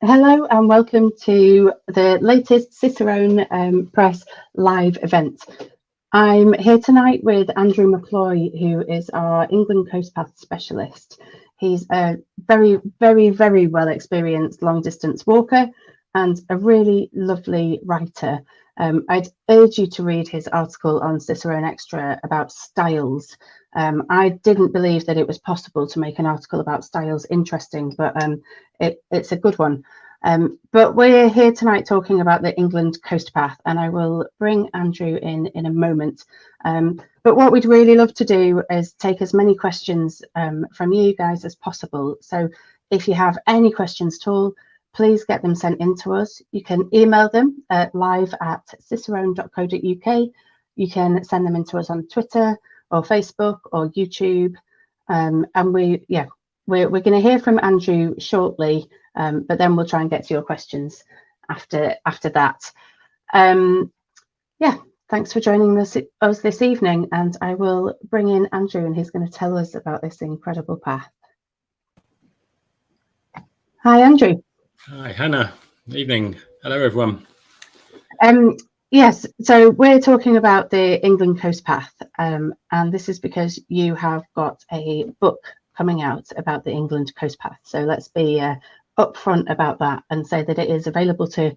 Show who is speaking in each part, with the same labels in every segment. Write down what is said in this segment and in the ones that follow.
Speaker 1: Hello and welcome to the latest Cicerone Press live event. I'm here tonight with Andrew McCloy, who is our England Coast Path specialist. He's a very, very, very well experienced long distance walker and a really lovely writer. I'd urge you to read his article on Cicerone Extra about styles. I didn't believe that it was possible to make an article about styles interesting, but it's a good one. But we're here tonight talking about the England Coast Path, and I will bring Andrew in a moment. But what we'd really love to do is take as many questions from you guys as possible. So if you have any questions at all, please get them sent in to us. You can email them at live@cicerone.co.uk. You can send them in to us on Twitter or Facebook or YouTube. And we're going to hear from Andrew shortly, but then we'll try and get to your questions after that. Thanks for joining us this evening, and I will bring in Andrew, and he's going to tell us about this incredible path. Hi, Andrew.
Speaker 2: Hi, Hannah. Evening. Hello, everyone.
Speaker 1: Yes, so we're talking about the England Coast Path, and this is because you have got a book coming out about the England Coast Path. So let's be upfront about that and say that it is available to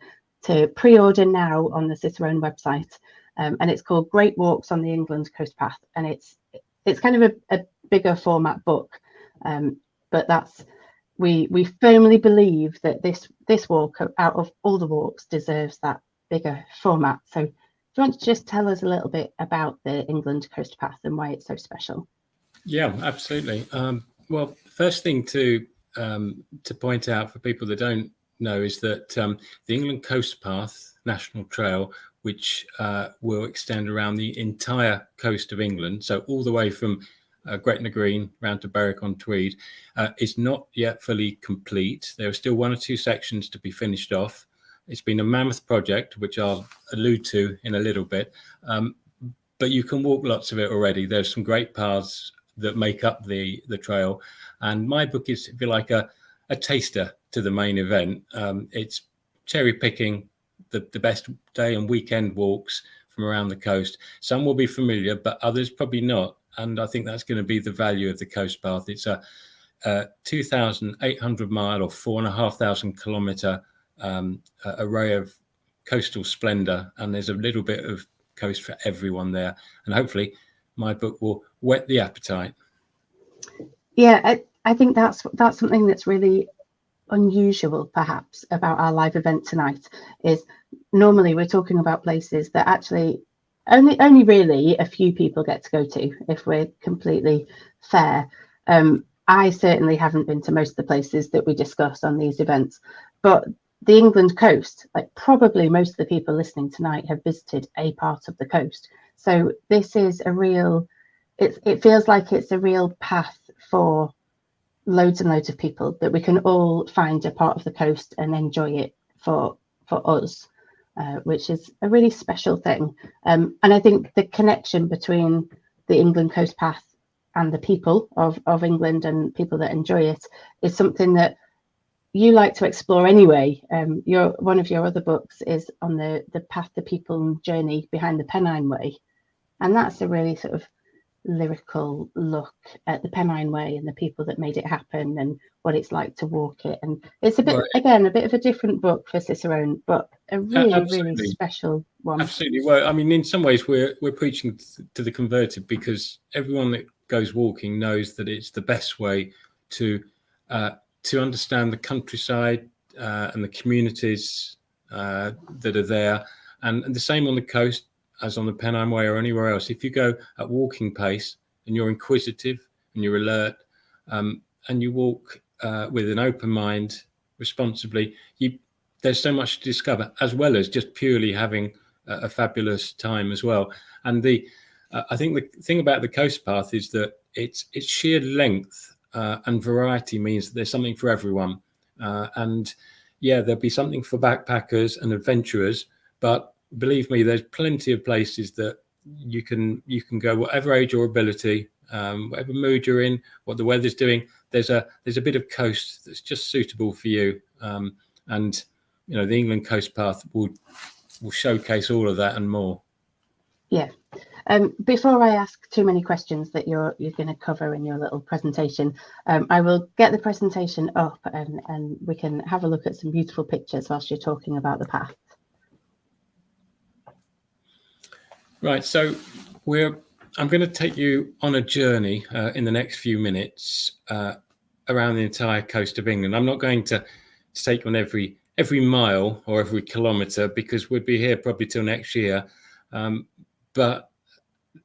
Speaker 1: pre-order now on the Cicerone website, and it's called Great Walks on the England Coast Path, and it's kind of a bigger format book, but that's we firmly believe that this walk out of all the walks deserves that bigger format. So do you want to just tell us a little bit about the England Coast Path and why it's so special?
Speaker 2: Yeah, absolutely. Well, first thing to point out for people that don't know is that the England Coast Path National Trail, which will extend around the entire coast of England, so all the way from Gretna Green round to Berwick-on-Tweed, is not yet fully complete. There are still one or two sections to be finished off. It's been a mammoth project, which I'll allude to in a little bit, but you can walk lots of it already. There's some great paths that make up the trail, and my book is, if you like, a taster to the main event. It's cherry picking the best day and weekend walks from around the coast. Some will be familiar, but others probably not, and I think that's going to be the value of the Coast Path. It's a 2,800 mile or 4,500 kilometre array of coastal splendour, and there's a little bit of coast for everyone there, and hopefully my book will whet the appetite.
Speaker 1: Yeah, I think that's something that's really unusual perhaps about our live event tonight. Is normally we're talking about places that actually only really a few people get to go to, if we're completely fair. I certainly haven't been to most of the places that we discuss on these events, but the England coast, like probably most of the people listening tonight have visited a part of the coast. So this is a real, it feels like it's a real path for loads and loads of people, that we can all find a part of the coast and enjoy it for us, which is a really special thing. And I think the connection between the England Coast Path and the people of England and people that enjoy it is something that you like to explore anyway. One of your other books is on the path, the people and journey behind the Pennine Way, and that's a really sort of lyrical look at the Pennine Way and the people that made it happen and what it's like to walk it. And it's a bit, again, a bit of a different book for Cicerone, but a really special one.
Speaker 2: Absolutely. Well, I mean, in some ways we're preaching to the converted, because everyone that goes walking knows that it's the best way to understand the countryside and the communities that are there, and the same on the coast as on the Pennine Way or anywhere else. If you go at walking pace and you're inquisitive and you're alert, and you walk with an open mind, responsibly, there's so much to discover, as well as just purely having a fabulous time as well. And I think the thing about the Coast Path is that its sheer length and variety means that there's something for everyone. And yeah, there'll be something for backpackers and adventurers, but believe me, there's plenty of places that you can go, whatever age or ability, whatever mood you're in, what the weather's doing. There's a bit of coast that's just suitable for you. And the England Coast Path will showcase all of that and more.
Speaker 1: Yeah. Before I ask too many questions that you're going to cover in your little presentation, I will get the presentation up and we can have a look at some beautiful pictures whilst you're talking about the path.
Speaker 2: Right, so I'm going to take you on a journey in the next few minutes around the entire coast of England. I'm not going to take you on every mile or every kilometre, because we'd be here probably till next year. But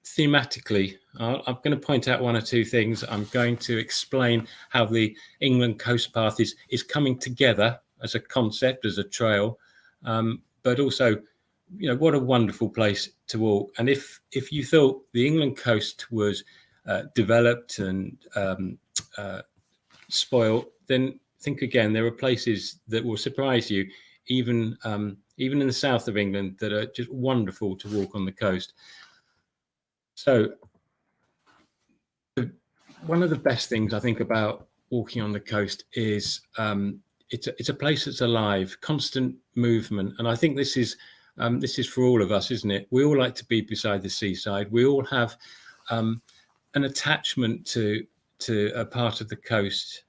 Speaker 2: thematically, I'm going to point out one or two things. I'm going to explain how the England Coast Path is coming together as a concept, as a trail, but also, what a wonderful place to walk. And if you thought the England coast was developed and spoiled, then think again. There are places that will surprise you, even in the south of England, that are just wonderful to walk on the coast. So one of the best things I think about walking on the coast is it's a place that's alive, constant movement. And I think this is for all of us, isn't it? We all like to be beside the seaside. We all have an attachment to a part of the coast,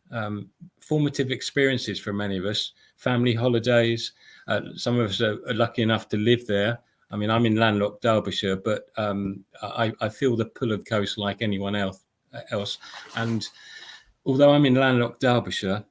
Speaker 2: formative experiences for many of us, family holidays. Some of us are lucky enough to live there. I mean, I'm in landlocked Derbyshire, but I feel the pull of the coast like anyone else. And although I'm in landlocked Derbyshire,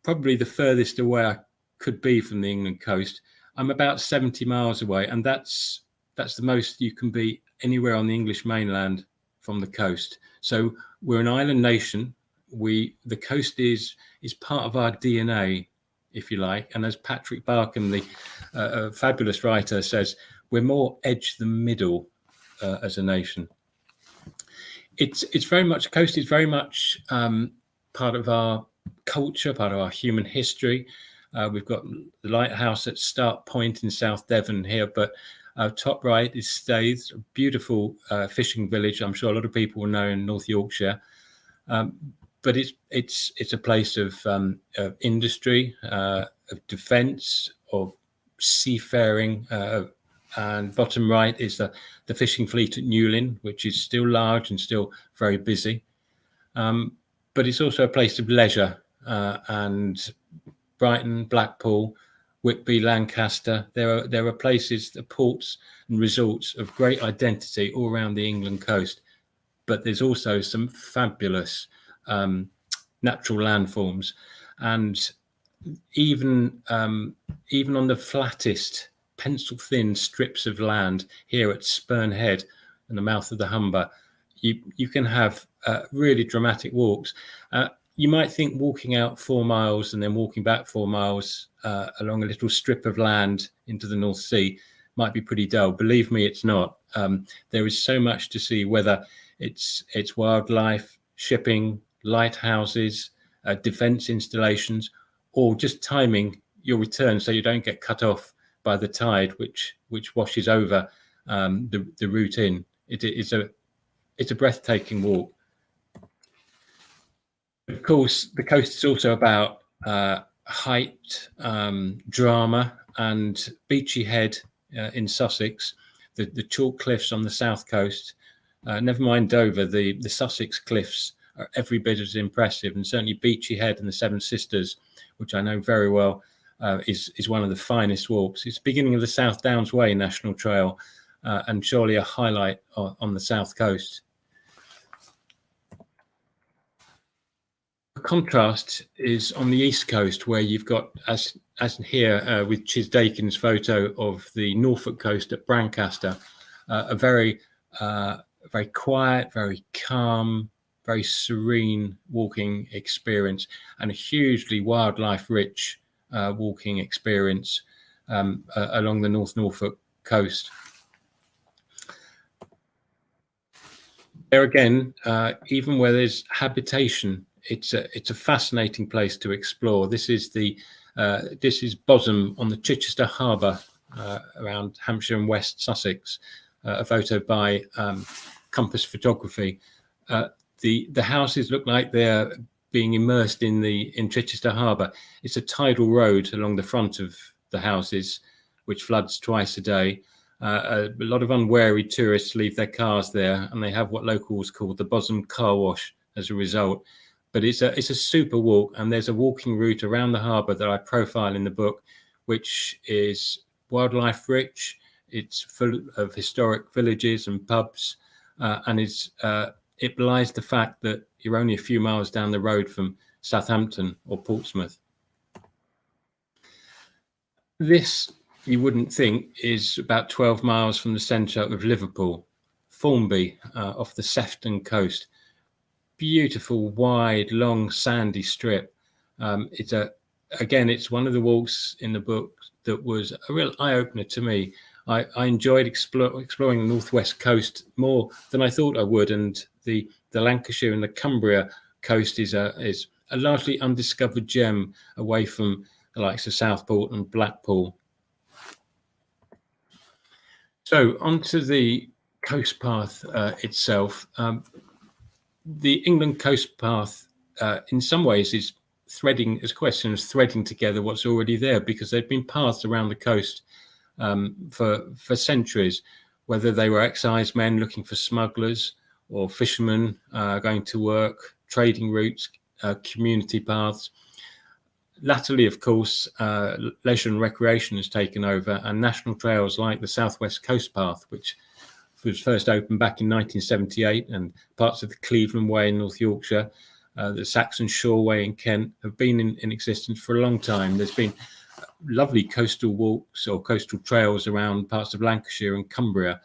Speaker 2: probably the furthest away I could be from the England coast, I'm about 70 miles away, and that's the most you can be anywhere on the English mainland from the coast. So we're an island nation. The coast is part of our DNA, if you like. And as Patrick Barkham, the fabulous writer, says, we're more edge than middle as a nation. It's very much, coast is very much part of our culture, part of our human history. We've got the lighthouse at Start Point in South Devon here, but top right is Staithes, a beautiful fishing village. I'm sure a lot of people will know in North Yorkshire. But it's a place of industry, of defence, of seafaring, and bottom right is the fishing fleet at Newlyn, which is still large and still very busy. But it's also a place of leisure, and Brighton, Blackpool, Whitby, Lancaster. There are places, the ports and resorts of great identity all around the England coast. But there's also some fabulous natural landforms, and even on the flattest, pencil-thin strips of land here at Spurn Head and the mouth of the Humber, you can have really dramatic walks. You might think walking out 4 miles and then walking back 4 miles along a little strip of land into the North Sea might be pretty dull. Believe me, it's not. There is so much to see, whether it's wildlife, shipping, lighthouses, defence installations, or just timing your return so you don't get cut off by the tide, which washes over the route in. It's a breathtaking walk. Of course, the coast is also about height, drama, and Beachy Head in Sussex, the chalk cliffs on the south coast. Never mind Dover, the Sussex cliffs are every bit as impressive, and certainly Beachy Head and the Seven Sisters, which I know very well, is one of the finest walks. It's the beginning of the South Downs Way National Trail, and surely a highlight on the south coast. The contrast is on the east coast, where you've got, as here with Chisdakin's photo of the Norfolk coast at Brancaster, a very quiet, very calm, very serene walking experience, and a hugely wildlife-rich walking experience along the North Norfolk coast. There again, even where there's habitation, it's a fascinating place to explore. This is Bosham on the Chichester Harbour around Hampshire and West Sussex, a photo by Compass Photography. The houses look like they're being immersed in Chichester Harbour. It's a tidal road along the front of the houses, which floods twice a day. A lot of unwary tourists leave their cars there, and they have what locals call the Bosom Car Wash as a result. But it's a super walk, and there's a walking route around the harbour that I profile in the book, which is wildlife rich. It's full of historic villages and pubs, and it belies the fact that you're only a few miles down the road from Southampton or Portsmouth. This, you wouldn't think, is about 12 miles from the centre of Liverpool, Formby, off the Sefton coast. Beautiful, wide, long, sandy strip. It's one of the walks in the book that was a real eye-opener to me. I enjoyed exploring the northwest coast more than I thought I would, and the Lancashire and the Cumbria coast is a largely undiscovered gem away from the likes of Southport and Blackpool. So onto the coast path itself. The England coast path, in some ways, is threading together what's already there, because they've been paths around the coast for centuries, whether they were excisemen looking for smugglers or fishermen going to work, trading routes, community paths. Latterly, of course, leisure and recreation has taken over, and national trails like the Southwest Coast Path, which was first opened back in 1978, and parts of the Cleveland Way in North Yorkshire, the Saxon Shore Way in Kent, have been in existence for a long time. There's been lovely coastal walks or coastal trails around parts of Lancashire and Cumbria,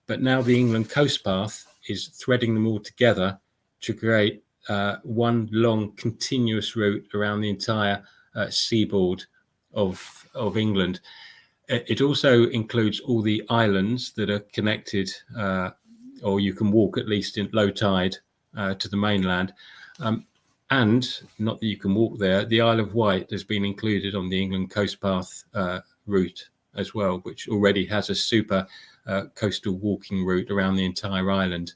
Speaker 2: but now the England Coast Path is threading them all together to create one long continuous route around the entire seaboard of England. It also includes all the islands that are connected, or you can walk at least in low tide to the mainland. And not that you can walk there, the Isle of Wight has been included on the England Coast Path route as well, which already has a super coastal walking route around the entire island.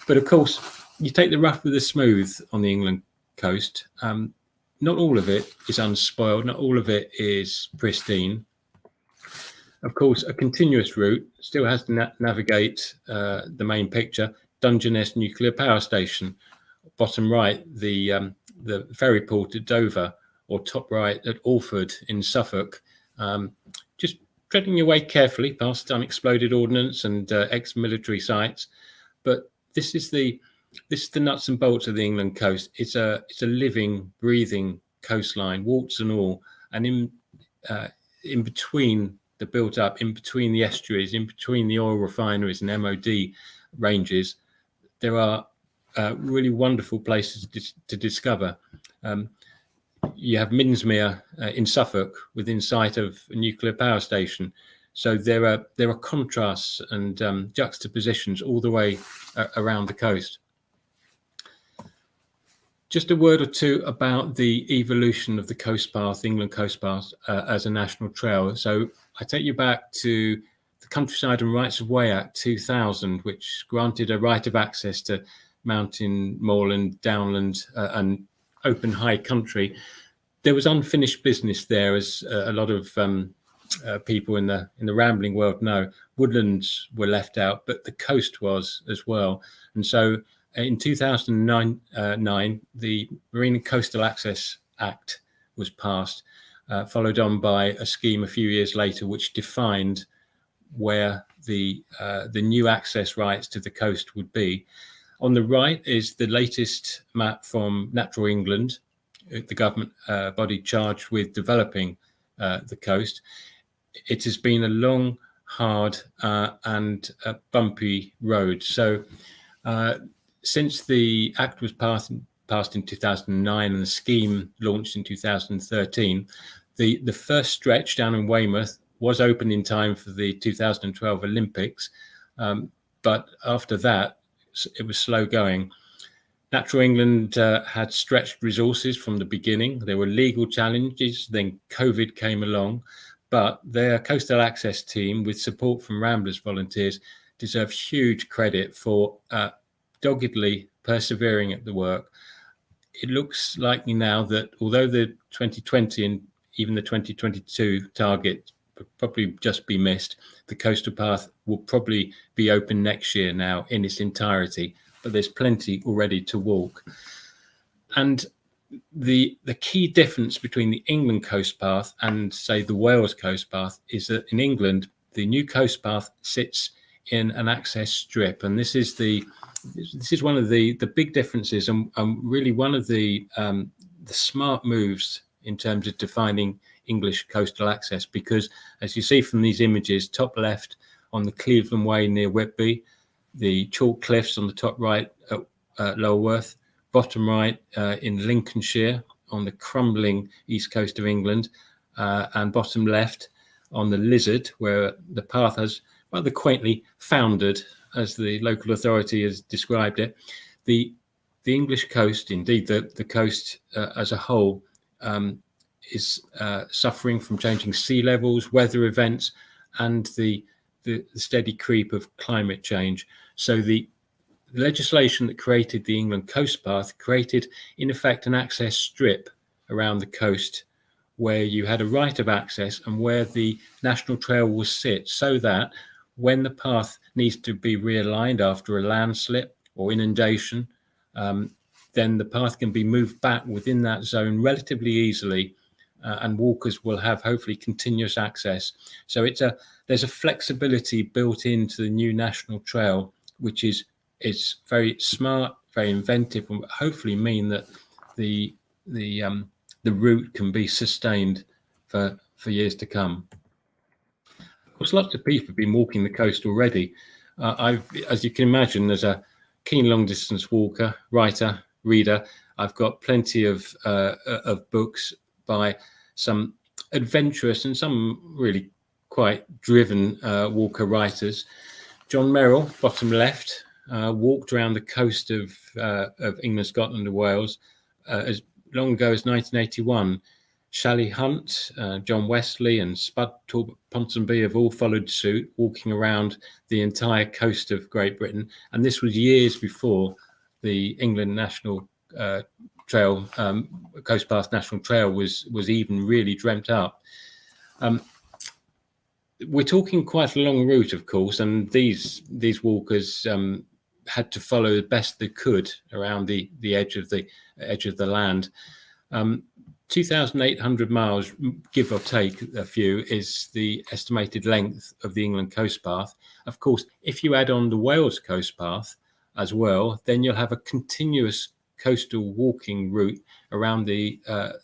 Speaker 2: But of course, you take the rough with the smooth on the England coast. Not all of it is unspoiled, not all of it is pristine. Of course, a continuous route still has to navigate the main picture, Dungeness Nuclear Power Station. Bottom right, the ferry port at Dover, or top right at Alford in Suffolk. Just treading your way carefully past unexploded ordnance and ex-military sites. But this is the nuts and bolts of the England coast. It's a living, breathing coastline, warts and all. And in between the built-up, in between the estuaries, in between the oil refineries and MOD ranges, there are really wonderful places to discover. You have Minsmere in Suffolk, within sight of a nuclear power station. So there are contrasts and juxtapositions all the way around the coast. Just a word or two about the evolution of the Coast Path, England Coast Path, as a national trail. So I take you back to the Countryside and Rights of Way Act 2000, which granted a right of access to mountain, moorland, downland, and open high country. There was unfinished business there, as a lot of people in the rambling world know. Woodlands were left out, but the coast was as well. And so in 2009, the Marine and Coastal Access Act was passed, followed on by a scheme a few years later, which defined where the new access rights to the coast would be. On the right is the latest map from Natural England, the government body charged with developing the coast. It has been a long, hard and bumpy road. So since the Act was passed in 2009 and the scheme launched in 2013, the first stretch down in Weymouth was opened in time for the 2012 Olympics. But after that, it was slow going. Natural England had stretched resources from the beginning. There were legal challenges, then COVID came along, but their coastal access team, with support from Ramblers volunteers, deserve huge credit for doggedly persevering at the work. it looks likely now that although the 2020 and even the 2022 target will probably just be missed, the coastal path will probably be open next year now in its entirety, but there's plenty already to walk. And the key difference between the England coast path and, say, the Wales coast path is that in England, the new coast path sits in an access strip, and this is one of the big differences, and really one of the smart moves in terms of defining English coastal access, because as you see from these images, top left on the Cleveland Way near Whitby, the chalk cliffs on the top right at Lulworth, bottom right in Lincolnshire on the crumbling east coast of England, and bottom left on the Lizard, where the path has rather quaintly foundered, as the local authority has described it. The English coast, indeed the coast as a whole, is suffering from changing sea levels, weather events, and the steady creep of climate change. So the legislation that created the England coast path created, in effect, an access strip around the coast where you had a right of access and where the national trail will sit, so that when the path needs to be realigned after a landslip or inundation, then the path can be moved back within that zone relatively easily, and walkers will have hopefully continuous access. So there's a flexibility built into the new national trail, which is very smart, very inventive, and hopefully mean that the route can be sustained for years to come. Of course, lots of people have been walking the coast already. As you can imagine, as a keen long-distance walker, writer, reader, I've got plenty of books by some adventurous and some really quite driven walker writers. John Merrill, bottom left, walked around the coast of England, Scotland, and Wales as long ago as 1981. Shally Hunt, John Wesley, and Spud Talbot Ponsonby have all followed suit, walking around the entire coast of Great Britain. And this was years before the England National Trail, Coast Path National Trail, was even really dreamt up. We're talking quite a long route, of course, and these walkers had to follow the best they could around the edge of the land. 2,800 miles, give or take a few, is the estimated length of the England coast path. Of course, if you add on the Wales coast path as well, then you'll have a continuous coastal walking route around the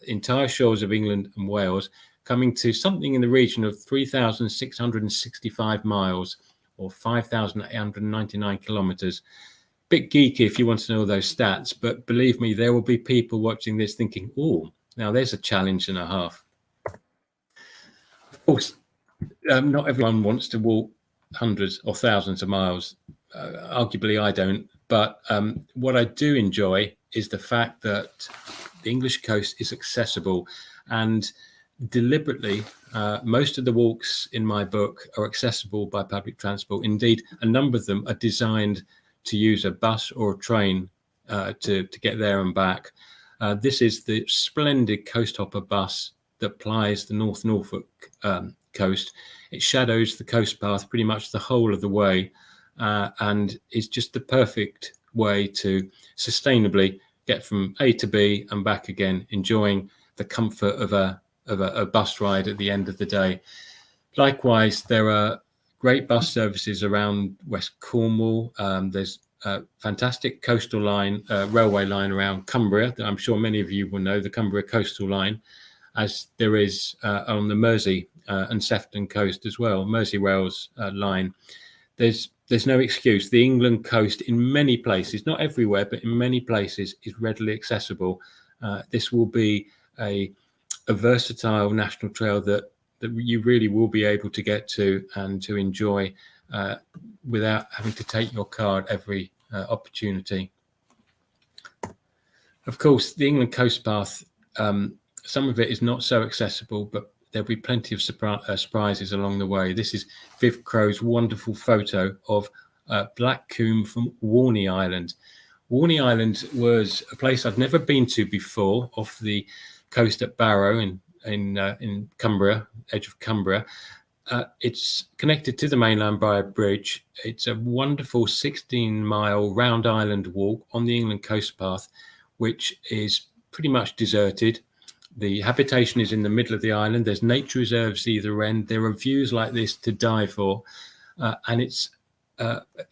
Speaker 2: entire shores of England and Wales, coming to something in the region of 3,665 miles or 5,899 kilometers. Bit geeky if you want to know those stats, but believe me, there will be people watching this thinking, oh, now there's a challenge and a half. Of course, not everyone wants to walk hundreds or thousands of miles. Arguably, I don't. But what I do enjoy is the fact that the English coast is accessible, and deliberately, most of the walks in my book are accessible by public transport. Indeed, a number of them are designed to use a bus or a train to get there and back. This is the splendid Coast Hopper bus that plies the North Norfolk coast. It shadows the coast path pretty much the whole of the way, and is just the perfect way to sustainably get from A to B and back again, enjoying the comfort of a bus ride at the end of the day. Likewise, there are great bus services around West Cornwall. There's a fantastic coastal line, railway line around Cumbria that I'm sure many of you will know, the Cumbria Coastal Line, as there is on the Mersey and Sefton coast as well, Merseyrail's line. There's no excuse. The England coast in many places, not everywhere, but in many places, is readily accessible. This will be a versatile national trail that you really will be able to get to and to enjoy without having to take your car at every opportunity. Of course, the England coast path, some of it is not so accessible, but there'll be plenty of surprises along the way. This is Viv Crow's wonderful photo of Black Combe from Warney Island. Warney Island was a place I'd never been to before, off the coast at Barrow in Cumbria, edge of Cumbria. It's connected to the mainland by a bridge. It's a wonderful 16-mile round island walk on the England coast path, which is pretty much deserted. The habitation is in the middle of the island. There's nature reserves either end. There are views like this to die for, and it's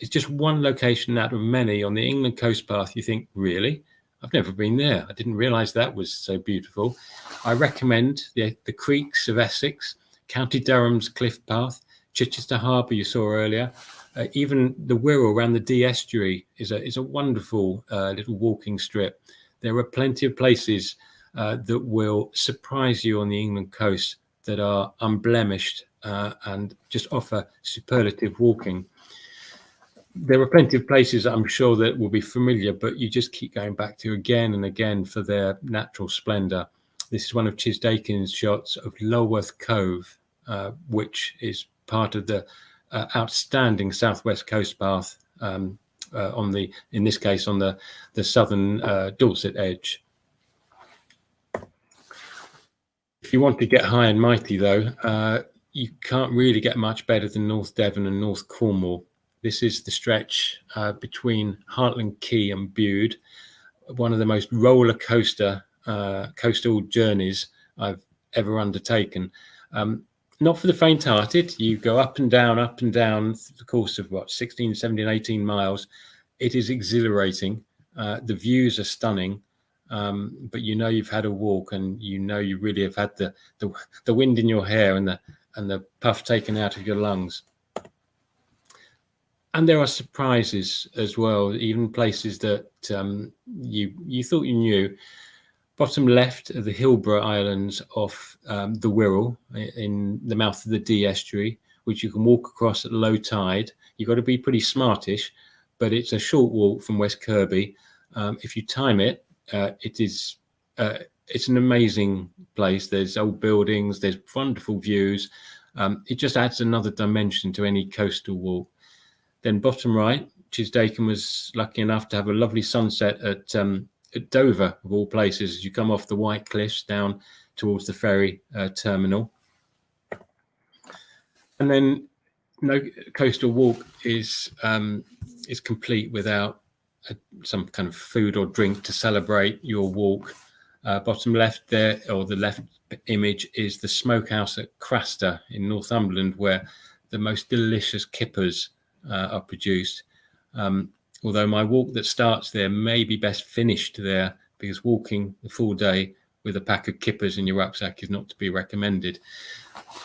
Speaker 2: just one location out of many on the England coast path. You think, really? I've never been there. I didn't realise that was so beautiful. I recommend the Creeks of Essex, County Durham's Cliff Path, Chichester Harbour you saw earlier. Even the Wirral around the Dee Estuary is a wonderful little walking strip. There are plenty of places that will surprise you on the England coast that are unblemished and just offer superlative walking. There are plenty of places I'm sure that will be familiar, but you just keep going back to again and again for their natural splendour. This is one of Chisdaken's shots of Lulworth Cove, which is part of the outstanding southwest coast path in this case, on the southern Dorset edge. If you want to get high and mighty, though, you can't really get much better than North Devon and North Cornwall. This is the stretch between Hartland Quay and Bude, one of the most roller coaster coastal journeys I've ever undertaken. Not for the faint-hearted. You go up and down the course of 16, 17, 18 miles. It is exhilarating. The views are stunning, but you know you've had a walk, and you know you really have had the wind in your hair and the puff taken out of your lungs. And there are surprises as well, even places that you thought you knew. Bottom left are the Hillborough Islands off the Wirral in the mouth of the Dee Estuary, which you can walk across at low tide. You've got to be pretty smartish, but it's a short walk from West Kirby. If you time it, it's an amazing place. There's old buildings, there's wonderful views. It just adds another dimension to any coastal walk. Then bottom right, Chisdaken was lucky enough to have a lovely sunset at Dover, of all places, as you come off the White Cliffs down towards the ferry terminal. And then no coastal walk is complete without some kind of food or drink to celebrate your walk. Bottom left there, or the left image, is the smokehouse at Craster in Northumberland, where the most delicious kippers are produced. Although my walk that starts there may be best finished there, because walking the full day with a pack of kippers in your rucksack is not to be recommended.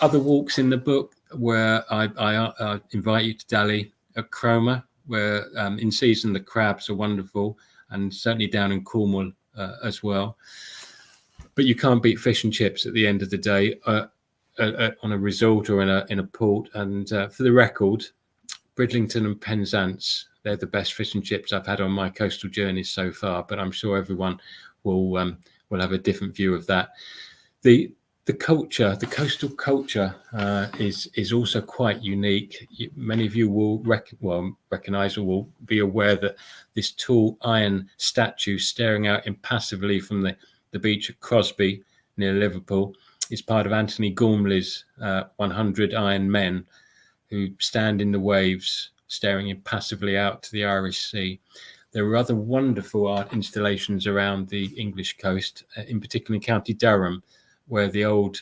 Speaker 2: Other walks in the book where I invite you to dally at Cromer, where in season the crabs are wonderful, and certainly down in Cornwall as well. But you can't beat fish and chips at the end of the day on a resort or in a port. And for the record, Bridlington and Penzance, they're the best fish and chips I've had on my coastal journeys so far, but I'm sure everyone will have a different view of that. The culture, the coastal culture, is also quite unique. Many of you will recognise or will be aware that this tall iron statue staring out impassively from the beach at Crosby near Liverpool is part of Anthony Gormley's 100 Iron Men, who stand in the waves, staring impassively out to the Irish Sea. There are other wonderful art installations around the English coast, in particular in County Durham, where the old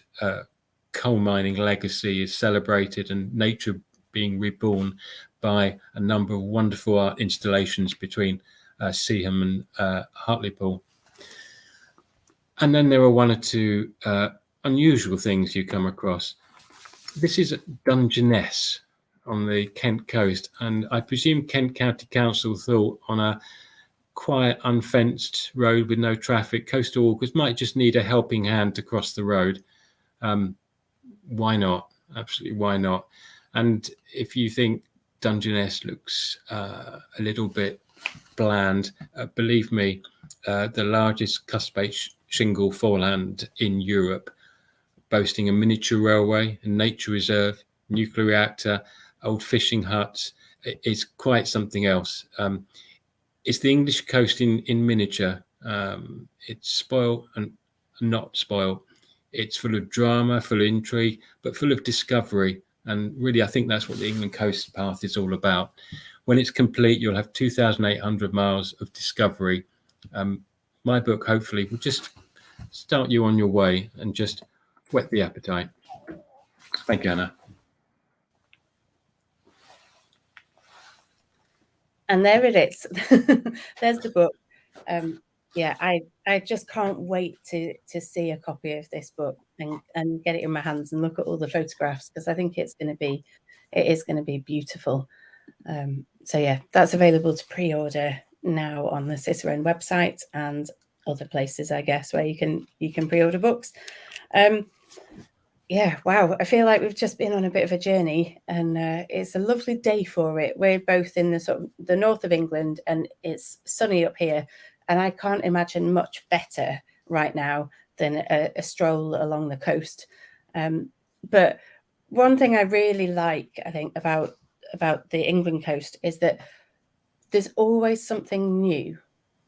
Speaker 2: coal mining legacy is celebrated and nature being reborn by a number of wonderful art installations between Seaham and Hartlepool. And then there are one or two unusual things you come across. This is Dungeness on the Kent coast, and I presume Kent County Council thought on a quiet, unfenced road with no traffic, coastal walkers might just need a helping hand to cross the road. Why not? Absolutely, why not? And if you think Dungeness looks a little bit bland, believe me, the largest cuspate shingle foreland in Europe, boasting a miniature railway, a nature reserve, nuclear reactor, old fishing huts, is quite something else. it's the English coast in miniature. It's spoiled and not spoiled. It's full of drama, full of intrigue, but full of discovery. And really, I think that's what the England Coast Path is all about. When it's complete, you'll have 2,800 miles of discovery. My book, hopefully, will just start you on your way and just whet the appetite. Thank you, Anna.
Speaker 3: And there it is. There's the book. Yeah, I just can't wait to see a copy of this book and get it in my hands and look at all the photographs, because I think it is going to be beautiful. So yeah, that's available to pre-order now on the Cicerone website and other places, I guess, where you can pre-order books. Yeah, wow. I feel like we've just been on a bit of a journey, and it's a lovely day for it. We're both in the sort of the north of England, and it's sunny up here, and I can't imagine much better right now than a stroll along the coast. But one thing I really like, I think, about the England coast is that there's always something new.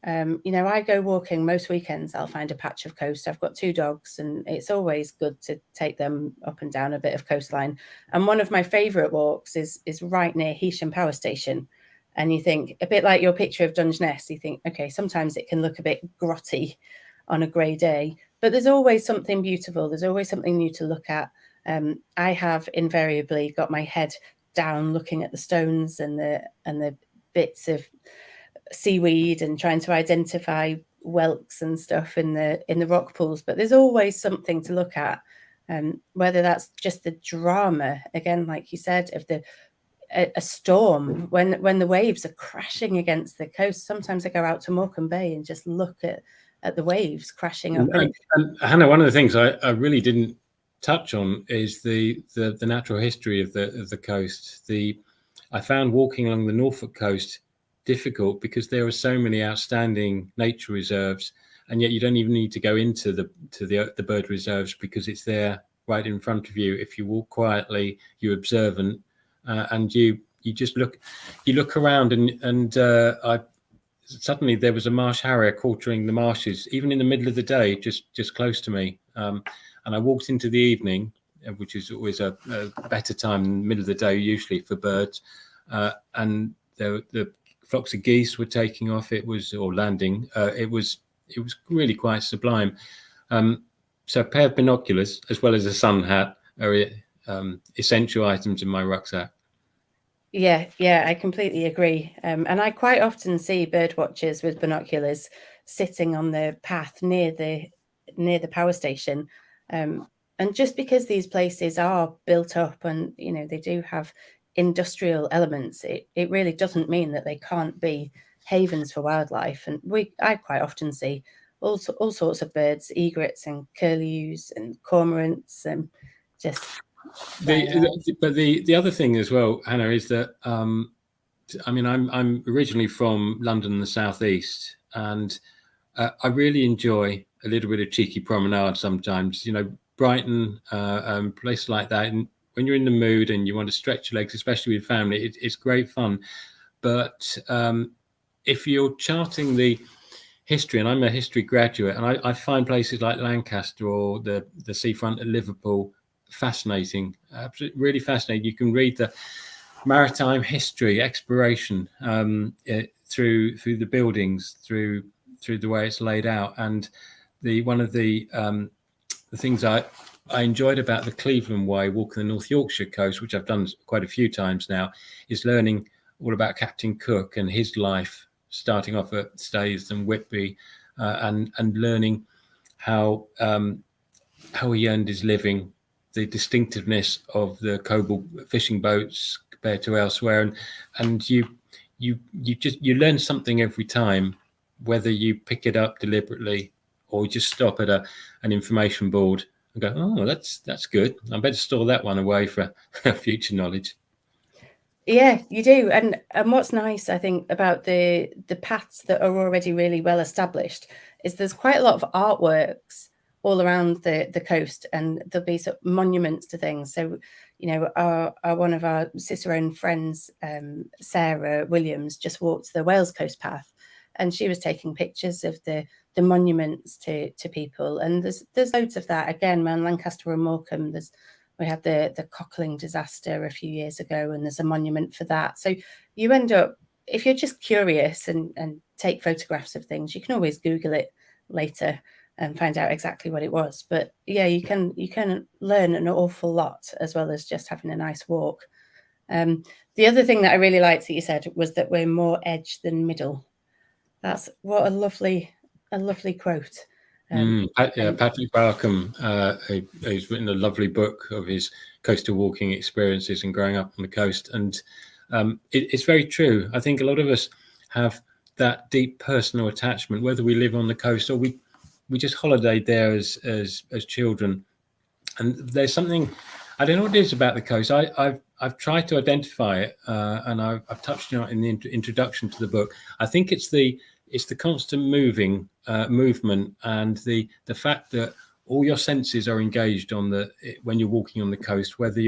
Speaker 3: I go walking most weekends. I'll find a patch of coast. I've got 2 dogs, and it's always good to take them up and down a bit of coastline. And one of my favourite walks is right near Heysham Power Station. And you think, a bit like your picture of Dungeness, you think, okay, sometimes it can look a bit grotty on a grey day, but there's always something beautiful. There's always something new to look at. I have invariably got my head down looking at the stones and the bits of seaweed and trying to identify whelks and stuff in the rock pools, but there's always something to look at, whether that's just the drama, again, like you said, of a storm when the waves are crashing against the coast. Sometimes I go out to Morecambe Bay and just look at the waves crashing up.
Speaker 2: And Hannah, one of the things I really didn't touch on is the natural history of the coast. I found walking along the Norfolk coast difficult because there are so many outstanding nature reserves, and yet you don't even need to go into the bird reserves because it's there right in front of you. If you walk quietly, you're observant, and you just look around, and suddenly there was a marsh harrier quartering the marshes, even in the middle of the day, just close to me. And I walked into the evening, which is always a better time than the middle of the day usually for birds, and the flocks of geese were taking off. Or landing. It was really quite sublime. So a pair of binoculars as well as a sun hat are essential items in my rucksack.
Speaker 3: Yeah, I completely agree. And I quite often see bird watchers with binoculars sitting on the path near the power station. And just because these places are built up and they do have industrial elements, it really doesn't mean that they can't be havens for wildlife. And I quite often see all sorts of birds, egrets and curlews and cormorants, and just.
Speaker 2: But the other thing as well, Hannah, is that I'm originally from London, the southeast, and I really enjoy a little bit of cheeky promenade sometimes. Brighton, places like that. And when you're in the mood and you want to stretch your legs, especially with family, it's great fun. But if you're charting the history, and I'm a history graduate, and I find places like Lancaster or the seafront at Liverpool fascinating, absolutely really fascinating. You can read the maritime history, exploration through the buildings, through the way it's laid out. And one of the things I enjoyed about the Cleveland Way, walking the North Yorkshire coast, which I've done quite a few times now, is learning all about Captain Cook and his life, starting off at Staithes and Whitby, and learning how he earned his living, the distinctiveness of the Coble fishing boats compared to elsewhere, and you learn something every time, whether you pick it up deliberately or just stop at an information board and go, oh, that's good. I better store that one away for future knowledge.
Speaker 3: Yeah, you do. And what's nice, I think, about the paths that are already really well established is there's quite a lot of artworks all around the coast, and there'll be sort of monuments to things. So, one of our Cicerone friends, Sarah Williams, just walked the Wales Coast Path, and she was taking pictures of the monuments to people, and there's loads of that again around Lancaster and Morecambe. We had the Cockling disaster a few years ago, and there's a monument for that. So you end up, if you're just curious and take photographs of things, you can always Google it later and find out exactly what it was. But yeah, you can learn an awful lot as well as just having a nice walk. The other thing that I really liked that you said was that we're more edge than middle. That's what a lovely quote.
Speaker 2: Patrick Barkham, who's written a lovely book of his coastal walking experiences and growing up on the coast, and it's very true. I think a lot of us have that deep personal attachment, whether we live on the coast or we just holidayed there as children. And there's something, I don't know what it is about the coast. I've tried to identify it, and I've touched on it in the introduction to the book. I think it's the constant movement and the fact that all your senses are engaged when you're walking on the coast, whether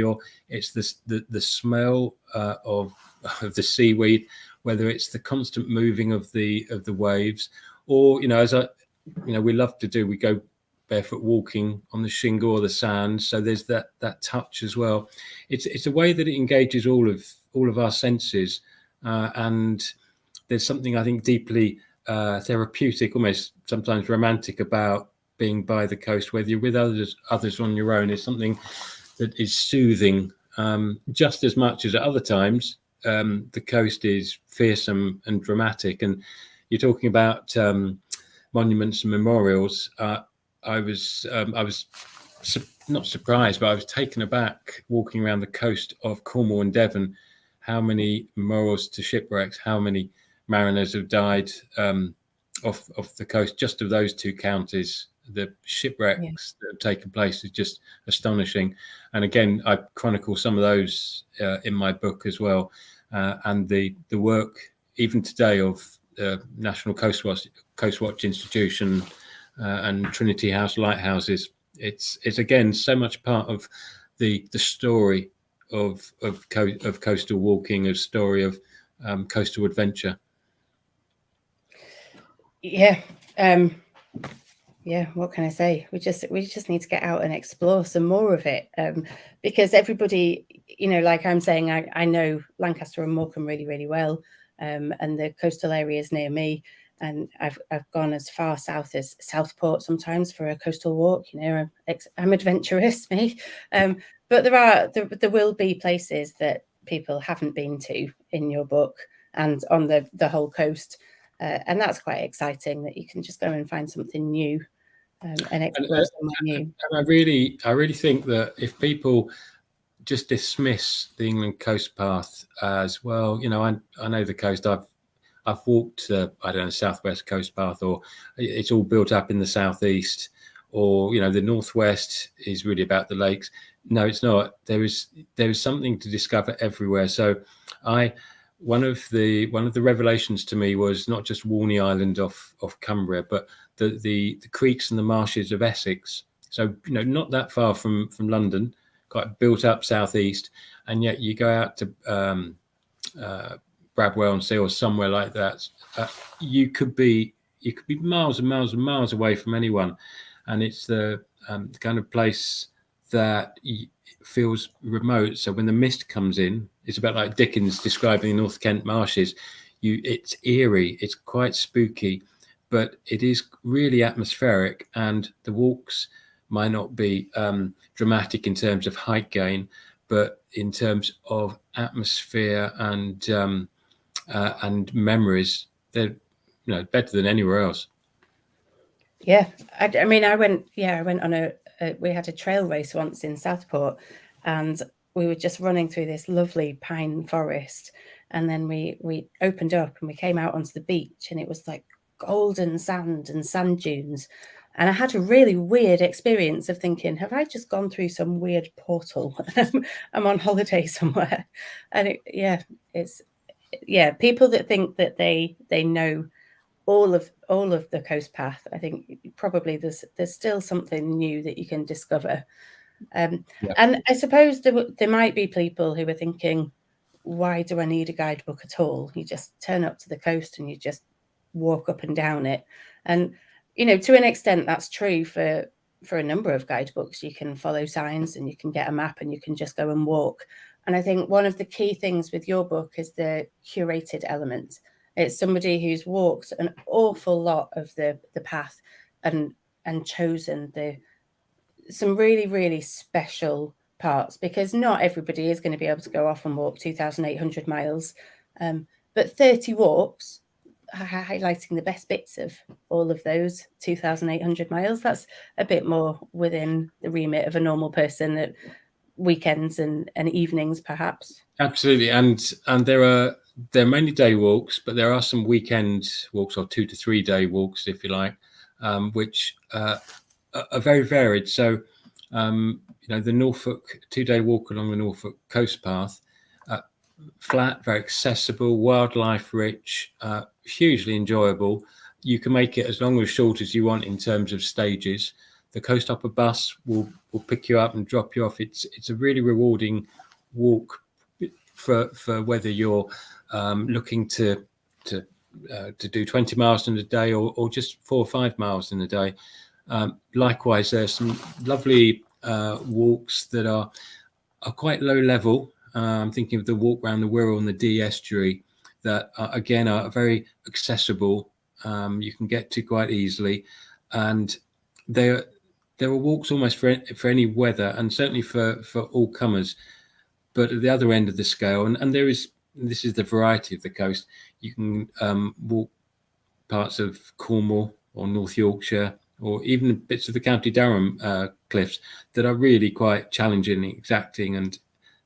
Speaker 2: it's the smell of the seaweed, whether it's the constant moving of the waves, or we love to do, we go barefoot walking on the shingle or the sand, so there's that touch as well. It's a way that it engages all of our senses, and there's something I think deeply therapeutic, almost sometimes romantic, about being by the coast, whether you're with others on your own. Is something that is soothing, just as much as at other times the coast is fearsome and dramatic. And you're talking about monuments and memorials. I was not surprised, but I was taken aback walking around the coast of Cornwall and Devon, how many memorials to shipwrecks, how many mariners have died off the coast, just of those two counties. The shipwrecks that have taken place is just astonishing. And again, I chronicle some of those in my book as well. And the work even today of National Coast Watch Institution and Trinity House lighthouses. It's again so much part of the story of coastal walking, a story of coastal adventure.
Speaker 3: What can I say? We just need to get out and explore some more of it, because everybody, like I'm saying, I know Lancaster and Morecambe really, really well, and the coastal areas near me, and I've gone as far south as Southport sometimes for a coastal walk. I'm adventurous, me, but there will be places that people haven't been to in your book and on the whole coast. And that's quite exciting, that you can just go and find something new and explore somewhere new.
Speaker 2: And I really think that if people just dismiss the England Coast Path as, well, I know the coast. I've walked Southwest Coast Path, or it's all built up in the southeast, or the northwest is really about the lakes. No, it's not. There is something to discover everywhere. So one of the revelations to me was not just Walney Island off Cumbria, but the creeks and the marshes of Essex. So not that far from London, quite built up southeast, and yet you go out to Bradwell and Sea or somewhere like that. You could be miles and miles and miles away from anyone, and it's the kind of place that feels remote. So when the mist comes in, it's about like Dickens describing the North Kent marshes. It's eerie, it's quite spooky, but it is really atmospheric, and the walks might not be dramatic in terms of height gain, but in terms of atmosphere and memories, they're better than anywhere else.
Speaker 3: I went on we had a trail race once in Southport, and we were just running through this lovely pine forest, and then we opened up and we came out onto the beach, and it was like golden sand and sand dunes, and I had a really weird experience of thinking, have I just gone through some weird portal? I'm on holiday somewhere. And people that think that they know all of the coast path, I think probably there's still something new that you can discover. And I suppose there might be people who are thinking, why do I need a guidebook at all? You just turn up to the coast and you just walk up and down it. And, you know, to an extent, that's true for a number of guidebooks. You can follow signs and you can get a map and you can just go and walk. And I think one of the key things with your book is the curated element. It's somebody who's walked an awful lot of the path and chosen some really, really special parts, because not everybody is going to be able to go off and walk 2,800 miles. But 30 walks, highlighting the best bits of all of those 2,800 miles, that's a bit more within the remit of a normal person at weekends and evenings, perhaps.
Speaker 2: Absolutely. And they're mainly day walks, but there are some weekend walks, or 2 to 3 day walks, if you like, which are very varied. So, you know, the Norfolk 2-day walk along the Norfolk coast path, flat, very accessible, wildlife rich, hugely enjoyable. You can make it as long or as short as you want in terms of stages. The Coast Hopper bus will pick you up and drop you off. It's a really rewarding walk for whether you're looking to do 20 miles in a day or just 4 or 5 miles in a day. Likewise, there's some lovely walks that are quite low level. I'm thinking of the walk around the Wirral and the Dee estuary that again are very accessible. You can get to quite easily, and there are walks almost for any weather, and certainly for all comers. But at the other end of the scale, and this is the variety of the coast. You can walk parts of Cornwall or North Yorkshire, or even bits of the County Durham cliffs that are really quite challenging and exacting, and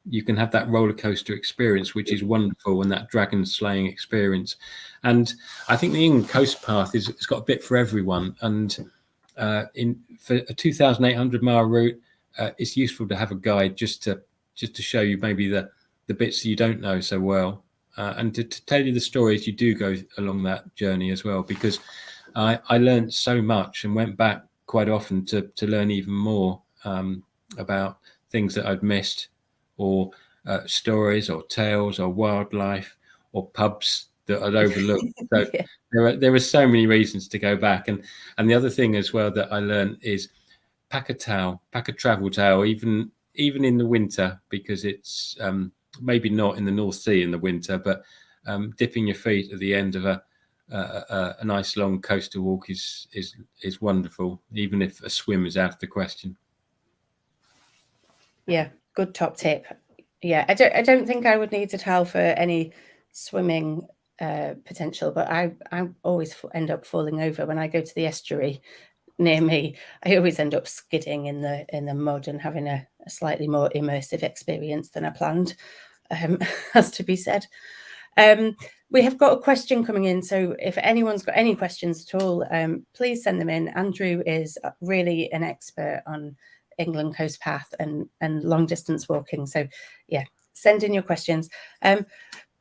Speaker 2: you can have that roller coaster experience, which is wonderful, and that dragon slaying experience. And I think the England Coast Path it's got a bit for everyone. And for a 2,800 mile route, it's useful to have a guide just to show you maybe the bits that you don't know so well, and to tell you the stories you do go along that journey as well, because I learned so much and went back quite often to learn even more about things that I'd missed, or stories or tales or wildlife or pubs that I'd overlooked. So
Speaker 3: Yeah.
Speaker 2: there are so many reasons to go back. And the other thing as well that I learned is pack a travel towel, even in the winter, because it's maybe not in the North Sea in the winter, but dipping your feet at the end of a nice long coastal walk is wonderful, even if a swim is out of the question.
Speaker 3: Yeah, good top tip. Yeah, I don't think I would need a towel for any swimming potential, but I always end up falling over when I go to the estuary near me. I always end up skidding in the mud and having a slightly more immersive experience than I planned, has to be said. We have got a question coming in, so if anyone's got any questions at all, please send them in. Andrew is really an expert on England Coast Path and long distance walking, so yeah, send in your questions.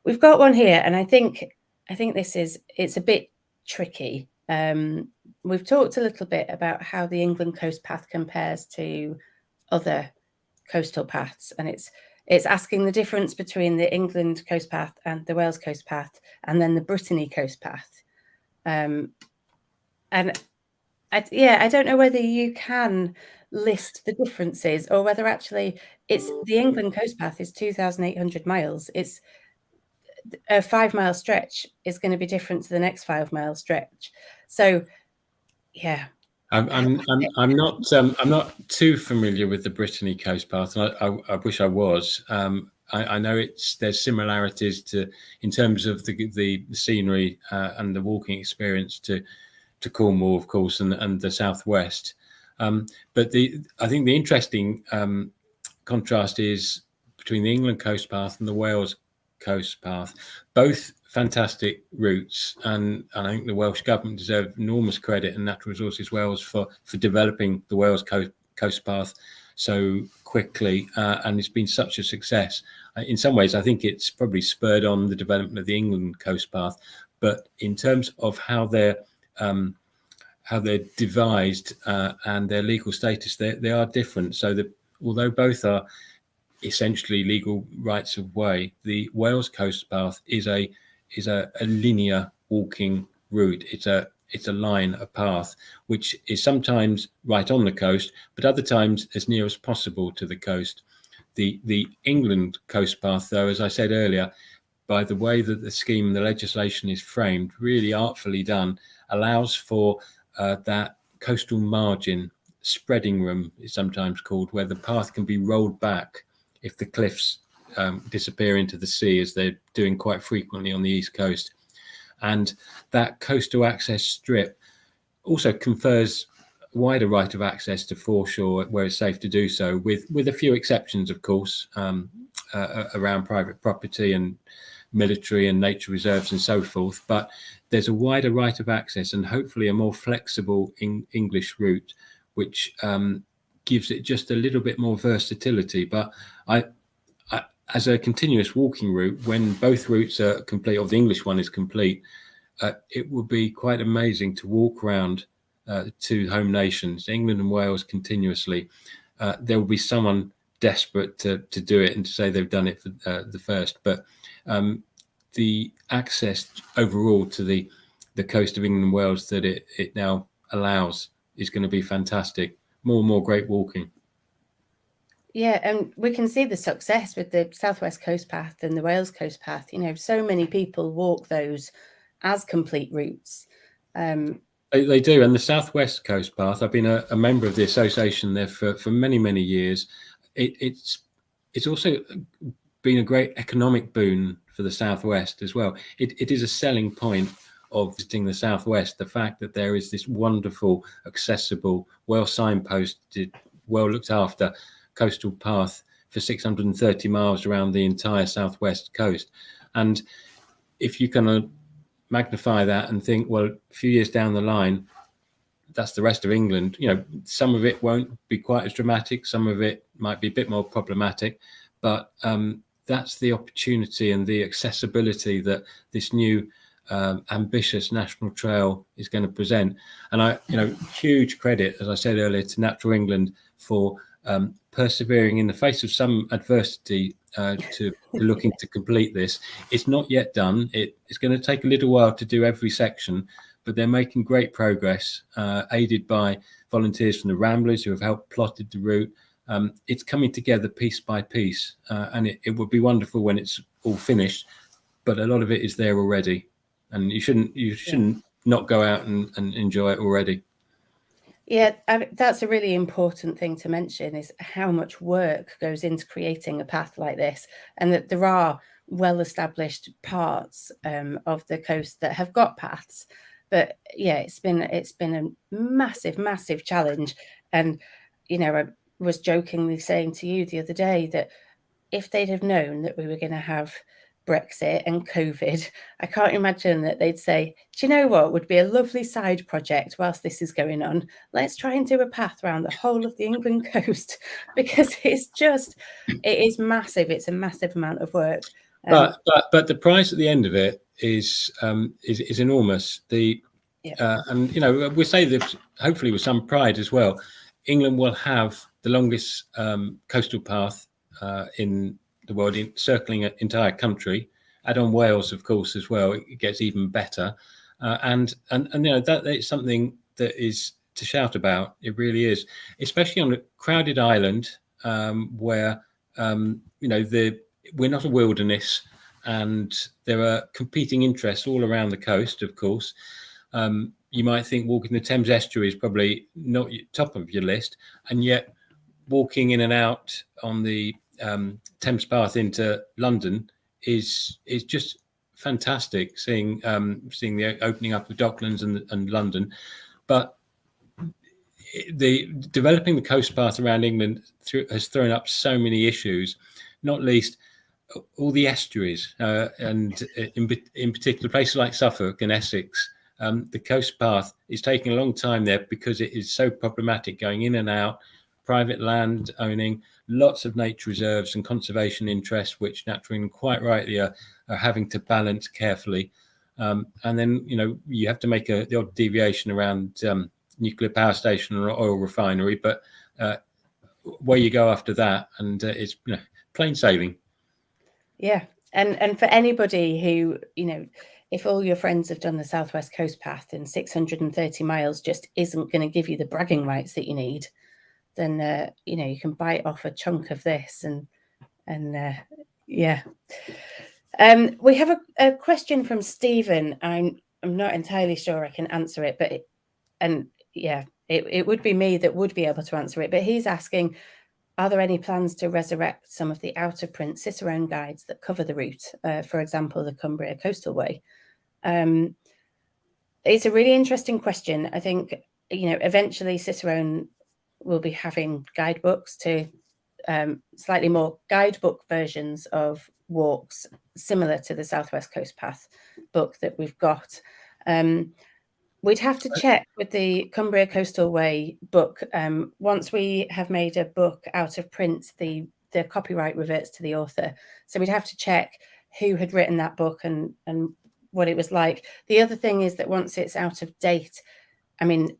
Speaker 3: We've got one here, and I think it's a bit tricky. We've talked a little bit about how the England Coast Path compares to other coastal paths, and it's asking the difference between the England Coast Path and the Wales Coast Path, and then the Brittany Coast Path. And I don't know whether you can list the differences, or whether actually it's the England Coast Path is 2,800 miles. It's a 5 mile stretch is going to be different to the next 5 mile stretch. So, yeah.
Speaker 2: I'm not too familiar with the Brittany Coast Path, and I wish I was. I know there's similarities in terms of the scenery and the walking experience to Cornwall, of course, and the southwest. But I think the interesting contrast is between the England Coast Path and the Wales Coast Path. Both fantastic routes, and I think the Welsh government deserve enormous credit, and Natural Resources Wales for developing the Wales Coast Path so quickly, and it's been such a success. In some ways, I think it's probably spurred on the development of the England Coast Path, but in terms of how they're devised and their legal status, they are different. So although both are essentially legal rights of way, the Wales Coast Path is a linear walking route. It's a line, a path, which is sometimes right on the coast, but other times as near as possible to the coast. The England coast path, though, as I said earlier, by the way that the scheme and the legislation is framed, really artfully done, allows for that coastal margin, spreading room is sometimes called, where the path can be rolled back if the cliffs disappear into the sea, as they're doing quite frequently on the east coast. And that coastal access strip also confers wider right of access to foreshore where it's safe to do so, with a few exceptions, of course, around private property and military and nature reserves and so forth. But there's a wider right of access and hopefully a more flexible English route, which gives it just a little bit more versatility. But as a continuous walking route, when both routes are complete, or the English one is complete, it would be quite amazing to walk around two home nations, England and Wales, continuously. There will be someone desperate to do it and to say they've done it for the first. But the access overall to the coast of England and Wales that it now allows is going to be fantastic. More and more great walking.
Speaker 3: Yeah, and we can see the success with the Southwest Coast Path and the Wales Coast Path. You know, so many people walk those as complete routes.
Speaker 2: They do. And the Southwest Coast Path, I've been a member of the association there for many, many years. It's also been a great economic boon for the Southwest as well. It is a selling point of visiting the Southwest, the fact that there is this wonderful, accessible, well signposted, well looked after coastal path for 630 miles around the entire Southwest coast. And if you can magnify that and think, well, a few years down the line, that's the rest of England. You know, some of it won't be quite as dramatic. Some of it might be a bit more problematic, but that's the opportunity and the accessibility that this new ambitious national trail is going to present. And huge credit, as I said earlier, to Natural England for persevering in the face of some adversity to looking to complete this. It's not yet done. It's going to take a little while to do every section, but they're making great progress, aided by volunteers from the Ramblers who have helped plotted the route. It's coming together piece by piece, and it would be wonderful when it's all finished, but a lot of it is there already, and you shouldn't not go out and enjoy it already.
Speaker 3: Yeah, that's a really important thing to mention, is how much work goes into creating a path like this, and that there are well-established parts of the coast that have got paths. But yeah, it's been a massive challenge. And you know, I was jokingly saying to you the other day that if they'd have known that we were going to have Brexit and COVID, I can't imagine that they'd say, do you know what would be a lovely side project whilst this is going on? Let's try and do a path around the whole of the England coast, because it is massive. It's a massive amount of work.
Speaker 2: But the prize at the end of it is enormous. And you know, we say that hopefully with some pride as well. England will have the longest coastal path in the world, circling an entire country. Add on Wales, of course, as well. It gets even better, and you know, that it's something that is to shout about. It really is, especially on a crowded island where you know, we're not a wilderness, and there are competing interests all around the coast. Of course, you might think walking the Thames estuary is probably not top of your list, and yet walking in and out on the Thames Path into London is just fantastic. Seeing the opening up of Docklands and London, but the developing the coast path around England has thrown up so many issues, not least all the estuaries, and in particular places like Suffolk and Essex. The coast path is taking a long time there because it is so problematic going in and out. Private land owning, lots of nature reserves and conservation interests, which Natural England quite rightly are having to balance carefully. And then, you know, you have to make the odd deviation around nuclear power station or oil refinery, but where you go after that, and it's, you know, plain sailing.
Speaker 3: Yeah. And for anybody who, you know, if all your friends have done the Southwest Coast Path, and 630 miles just isn't going to give you the bragging rights that you need, then you can bite off a chunk of this, and yeah. We have a question from Stephen. I'm not entirely sure I can answer it, but it would be me that would be able to answer it. But he's asking, are there any plans to resurrect some of the out-of-print Cicerone guides that cover the route? For example, the Cumbria Coastal Way. It's a really interesting question. I think, eventually Cicerone will be having guidebooks to slightly more guidebook versions of walks similar to the Southwest Coast Path book that we've got. We'd have to check with the Cumbria Coastal Way book. Once we have made a book out of print, the copyright reverts to the author. So we'd have to check who had written that book and what it was like. The other thing is that once it's out of date, once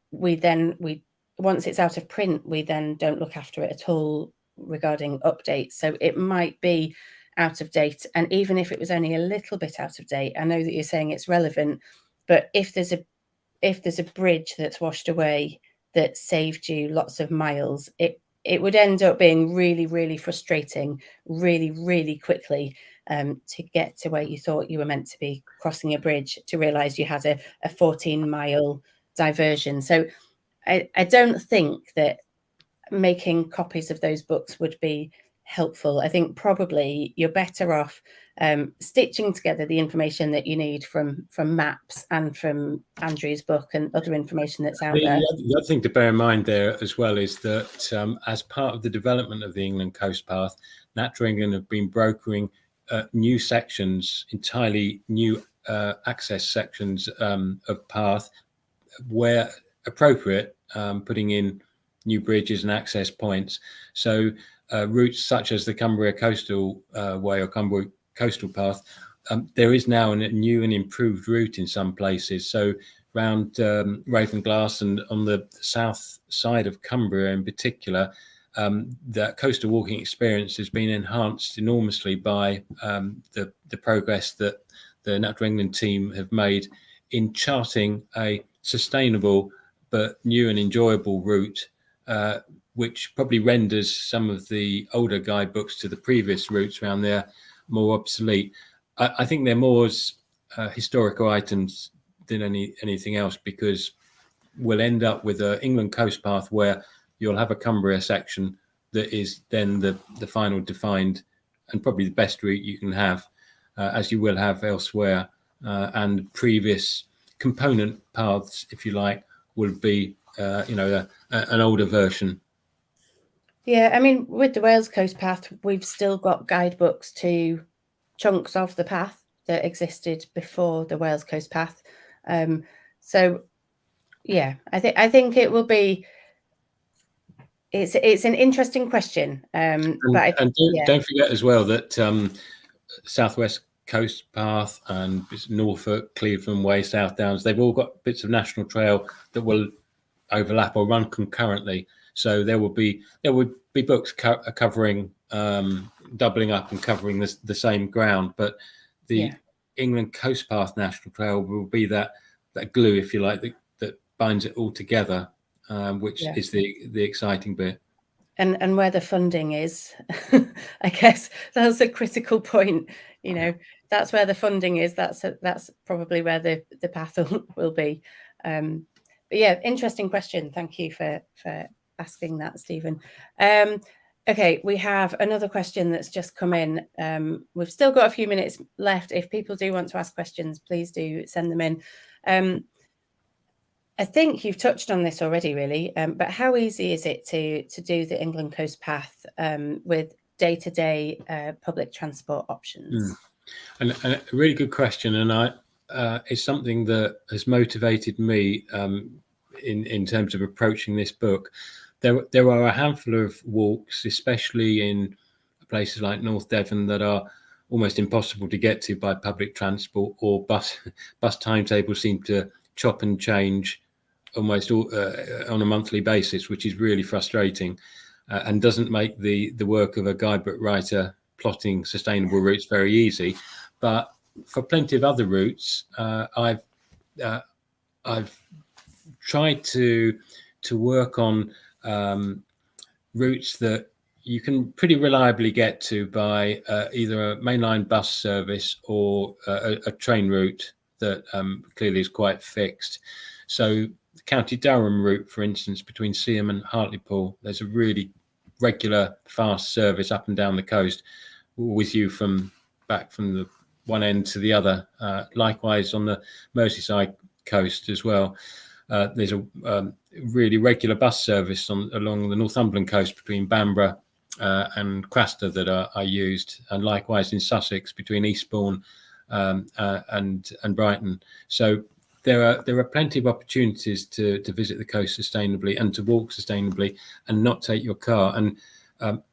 Speaker 3: it's out of print, we then don't look after it at all regarding updates. So it might be out of date. And even if it was only a little bit out of date, I know that you're saying it's relevant, but if there's a bridge that's washed away that saved you lots of miles, it would end up being really, really frustrating, really, really quickly to get to where you thought you were meant to be crossing a bridge, to realize you had a 14-mile diversion. So I don't think that making copies of those books would be helpful. I think probably you're better off stitching together the information that you need from maps and from Andrew's book and other information that's out there.
Speaker 2: The other thing to bear in mind there as well is that as part of the development of the England Coast Path, Natural England have been brokering new sections, entirely new access sections of path, where appropriate, putting in new bridges and access points. So routes such as the Cumbria Coastal Way or Cumbria Coastal Path, there is now a new and improved route in some places. So around Ravenglass and on the south side of Cumbria in particular, the coastal walking experience has been enhanced enormously by the progress that the Natural England team have made in charting a sustainable but new and enjoyable route, which probably renders some of the older guidebooks to the previous routes around there more obsolete. I think they're more as historical items than anything else, because we'll end up with an England Coast Path where you'll have a Cumbria section that is then the final defined and probably the best route you can have, as you will have elsewhere, and previous component paths, if you like, will be an older version.
Speaker 3: Yeah, I mean, with the Wales Coast Path, we've still got guidebooks to chunks of the path that existed before the Wales Coast Path. So, yeah, I think it will be. It's an interesting question, but
Speaker 2: don't forget as well that Southwest Coast Path and Norfolk, Cleveland Way, South Downs, they've all got bits of national trail that will overlap or run concurrently. So there would be books covering, doubling up and covering the same ground, but the England Coast Path National Trail will be that glue, if you like, that binds it all together, which is the exciting bit.
Speaker 3: And where the funding is, I guess that's a critical point. That's where the funding is. That's probably where the path will be. But yeah, interesting question. Thank you for asking that, Stephen. Okay, we have another question that's just come in. We've still got a few minutes left. If people do want to ask questions, please do send them in. I think you've touched on this already, really, but how easy is it to do the England Coast Path with day-to-day public transport options?
Speaker 2: And a really good question, and it's something that has motivated me in terms of approaching this book. There are a handful of walks, especially in places like North Devon, that are almost impossible to get to by public transport, or bus timetables seem to chop and change almost on a monthly basis, which is really frustrating and doesn't make the work of a guidebook writer plotting sustainable routes very easy. But for plenty of other routes, I've tried to work on routes that you can pretty reliably get to by either a mainline bus service or a train route that clearly is quite fixed. So the County Durham route, for instance, between Seaham and Hartlepool, there's a really regular fast service up and down the coast with you from the one end to the other. Likewise on the Merseyside coast as well. There's a really regular bus service along the Northumberland coast between Bamburgh and Craster that are used, and likewise in Sussex between Eastbourne and Brighton. So there are plenty of opportunities to visit the coast sustainably and to walk sustainably and not take your car. And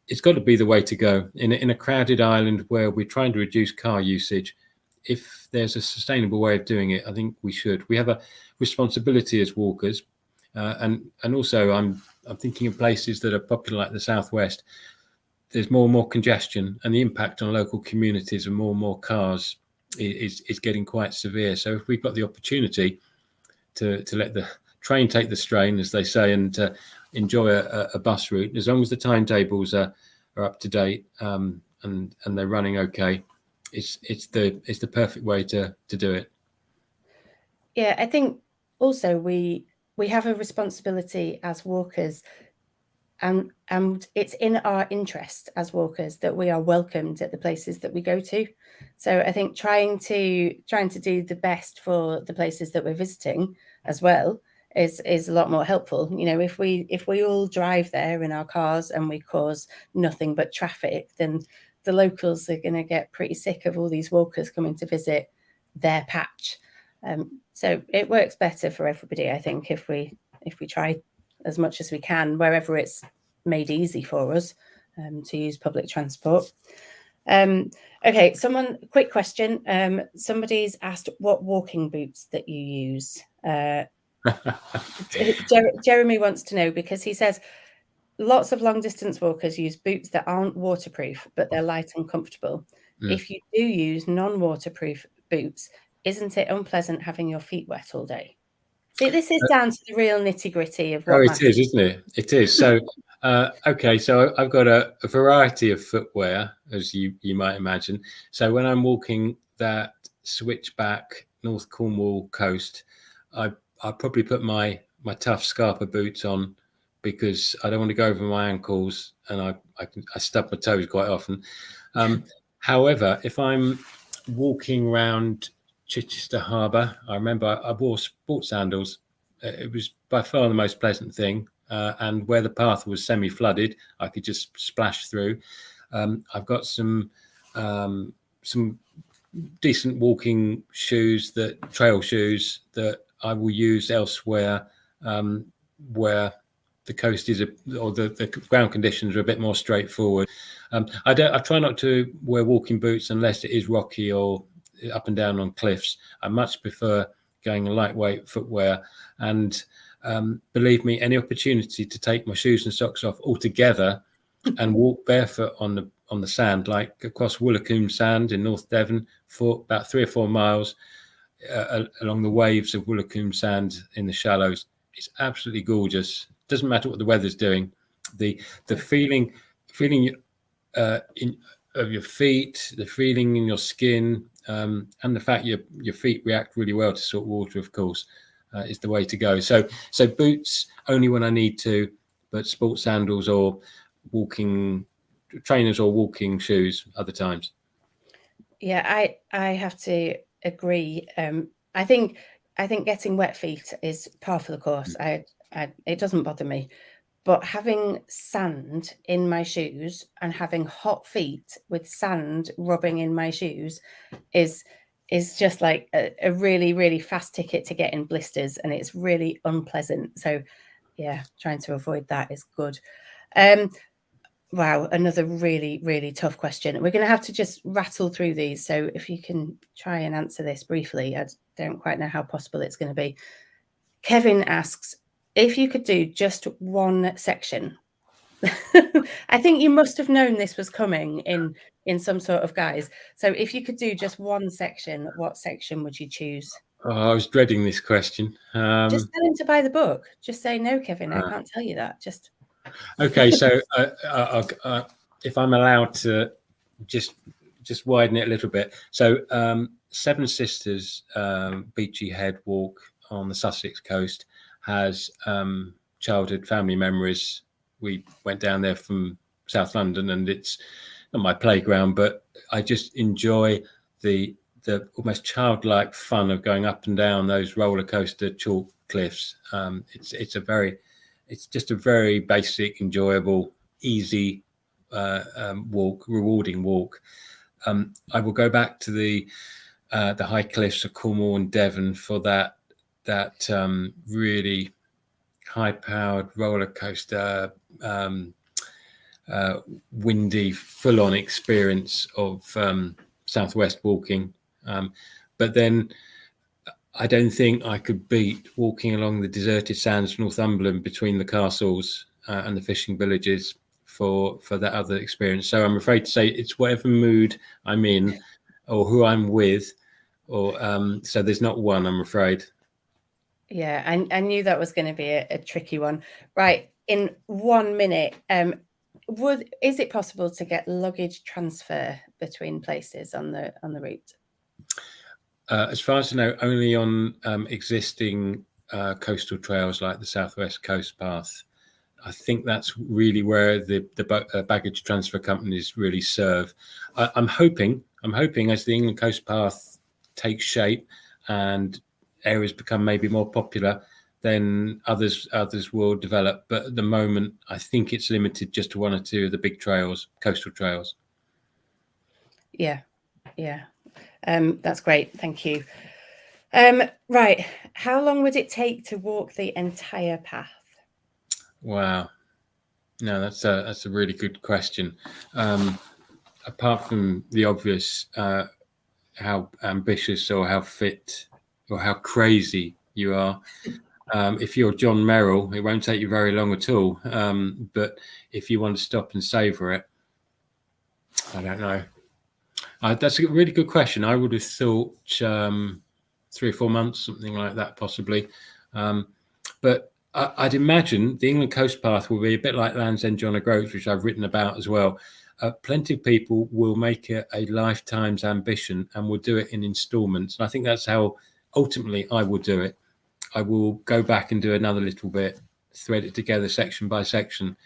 Speaker 2: it's got to be the way to go in a crowded island where we're trying to reduce car usage. If there's a sustainable way of doing it, I think we should. We have a responsibility as walkers, and also I'm thinking of places that are popular like the Southwest. There's more and more congestion, and the impact on local communities and more cars is getting quite severe. So if we've got the opportunity to let the train take the strain, as they say, and enjoy a bus route, as long as the timetables are up to date and they're running okay, it's the perfect way to do it.
Speaker 3: Yeah, I think also we have a responsibility as walkers, and it's in our interest as walkers that we are welcomed at the places that we go to. So I think trying to do the best for the places that we're visiting as well is a lot more helpful. You know, if we all drive there in our cars and we cause nothing but traffic, then the locals are going to get pretty sick of all these walkers coming to visit their patch. So it works better for everybody, I think, if we try as much as we can wherever it's made easy for us to use public transport. Okay, quick question. Somebody's asked what walking boots that you use. Jeremy wants to know, because he says lots of long distance walkers use boots that aren't waterproof, but they're light and comfortable. If you do use non-waterproof boots, isn't it unpleasant having your feet wet all day? See, this is down to the real nitty-gritty of what
Speaker 2: it is, isn't it? It is. So, okay, so I've got a variety of footwear, as you might imagine. So when I'm walking that switchback North Cornwall coast, I probably put my tough Scarpa boots on because I don't want to go over my ankles, and I stub my toes quite often. However, if I'm walking around Chichester Harbour, I remember I wore sports sandals. It was by far the most pleasant thing. And where the path was semi-flooded, I could just splash through. I've got some decent walking shoes, trail shoes that I will use elsewhere, where the coast is or the ground conditions are a bit more straightforward. I try not to wear walking boots unless it is rocky or up and down on cliffs. I much prefer going in lightweight footwear, and believe me, any opportunity to take my shoes and socks off altogether and walk barefoot on the sand, like across Woolacombe Sand in North Devon for about 3 or 4 miles along the waves of Woolacombe Sand in the shallows, it's absolutely gorgeous. Doesn't matter what the weather's doing. The feeling of your feet, the feeling in your skin, and the fact your feet react really well to salt water, of course, is the way to go. So boots only when I need to, but sports sandals or walking trainers or walking shoes other times.
Speaker 3: Yeah, I have to agree. I think getting wet feet is par for the course. It doesn't bother me. But having sand in my shoes and having hot feet with sand rubbing in my shoes is just like a really, really fast ticket to get in blisters, and it's really unpleasant. So yeah, trying to avoid that is good. Wow, another really, really tough question. We're going to have to just rattle through these. So if you can try and answer this briefly, I don't quite know how possible it's going to be. Kevin asks, if you could do just one section I think you must have known this was coming in some sort of guise. So if you could do just one section, what section would you choose?
Speaker 2: Oh, I was dreading this question.
Speaker 3: Just tell him to buy the book. Just say no, Kevin. I can't tell you that. Just
Speaker 2: Okay, so if I'm allowed to just widen it a little bit. So Seven Sisters Beachy Head Walk on the Sussex coast has childhood family memories. We went down there from South London, and it's not my playground, but I just enjoy the almost childlike fun of going up and down those roller coaster chalk cliffs. It's just a very basic, enjoyable, easy walk, rewarding walk. I will go back to the high cliffs of Cornwall and Devon for that really high-powered roller coaster, windy, full-on experience of Southwest walking. But then I don't think I could beat walking along the deserted sands of Northumberland between the castles and the fishing villages for that other experience. So I'm afraid to say it's whatever mood I'm in or who I'm with, or so there's not one, I'm afraid.
Speaker 3: Yeah, I knew that was going to be a tricky one. Right, in 1 minute, is it possible to get luggage transfer between places on the route?
Speaker 2: As far as I know, only on existing coastal trails like the Southwest Coast Path. I think that's really where the baggage transfer companies really serve. I'm hoping as the England Coast Path takes shape and areas become maybe more popular, then others will develop. But at the moment, I think it's limited just to one or two of the big trails, coastal trails.
Speaker 3: Yeah. That's great. Thank you. Right. How long would it take to walk the entire path?
Speaker 2: Wow. No, that's a really good question. Apart from the obvious, how ambitious or how fit or how crazy you are, if you're John Merrill, it won't take you very long at all. But if you want to stop and savor it, I don't know. That's a really good question. I would have thought 3 or 4 months, something like that, possibly. But I'd imagine the England Coast Path will be a bit like Land's End John O'Groats, which I've written about as well. Plenty of people will make it a lifetime's ambition and will do it in installments. And I think that's how ultimately I will do it. I will go back and do another little bit, thread it together section by section,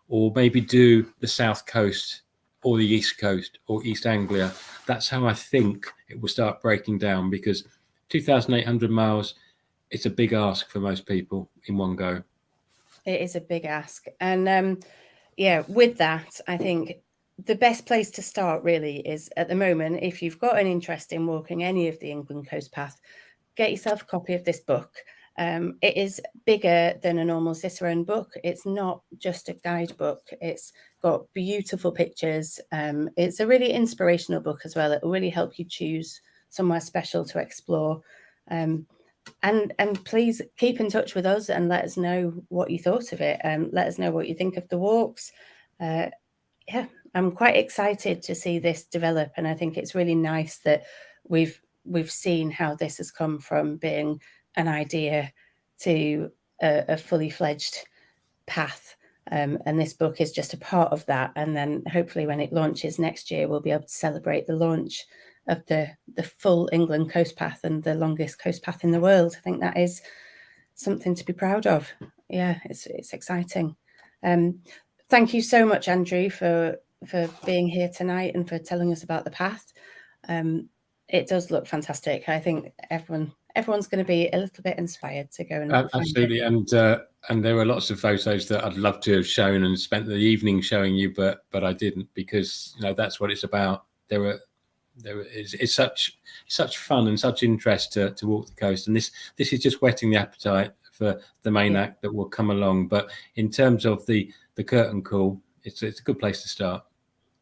Speaker 2: or maybe do the South Coast or the East Coast or East Anglia. That's how I think it will start breaking down, because 2,800 miles, it's a big ask for most people in one go.
Speaker 3: It is a big ask. And with that, I think the best place to start really is, at the moment, if you've got an interest in walking any of the England Coast Path, get yourself a copy of this book. It is bigger than a normal Cicerone book. It's not just a guidebook. It's got beautiful pictures. It's a really inspirational book as well. It will really help you choose somewhere special to explore. And please keep in touch with us and let us know what you thought of it. Let us know what you think of the walks. I'm quite excited to see this develop, and I think it's really nice that we've seen how this has come from being an idea to a fully fledged path. And this book is just a part of that. And then hopefully when it launches next year, we'll be able to celebrate the launch of the full England Coast Path and the longest coast path in the world. I think that is something to be proud of. Yeah, it's exciting. Thank you so much, Andrew, for being here tonight and for telling us about the path. It does look fantastic. I think everyone's going to be a little bit inspired to go and
Speaker 2: absolutely. And there were lots of photos that I'd love to have shown and spent the evening showing you, but I didn't, because that's what it's about. It's such fun and such interest to walk the coast, and this is just whetting the appetite for the main act that will come along. But in terms of the curtain call, it's a good place to start.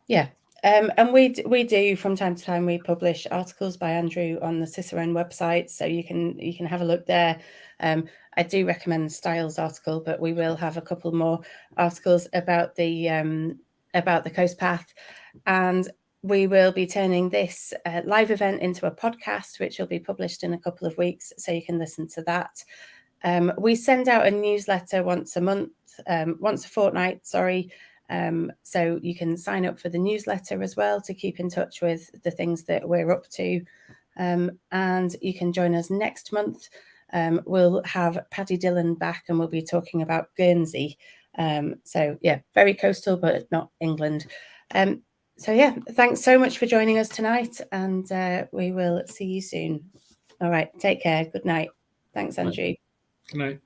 Speaker 3: Yeah, And we do from time to time, we publish articles by Andrew on the Cicerone website, so you can have a look there. I do recommend Styles' article, but we will have a couple more articles about the Coast Path, and we will be turning this live event into a podcast, which will be published in a couple of weeks, so you can listen to that. We send out a newsletter once a fortnight, sorry. So you can sign up for the newsletter as well to keep in touch with the things that we're up to. And you can join us next month. We'll have Paddy Dillon back and we'll be talking about Guernsey. So yeah, very coastal, but not England. So yeah, thanks so much for joining us tonight, and we will see you soon. All right, take care. Good night. Thanks, Andrew.
Speaker 2: Good night.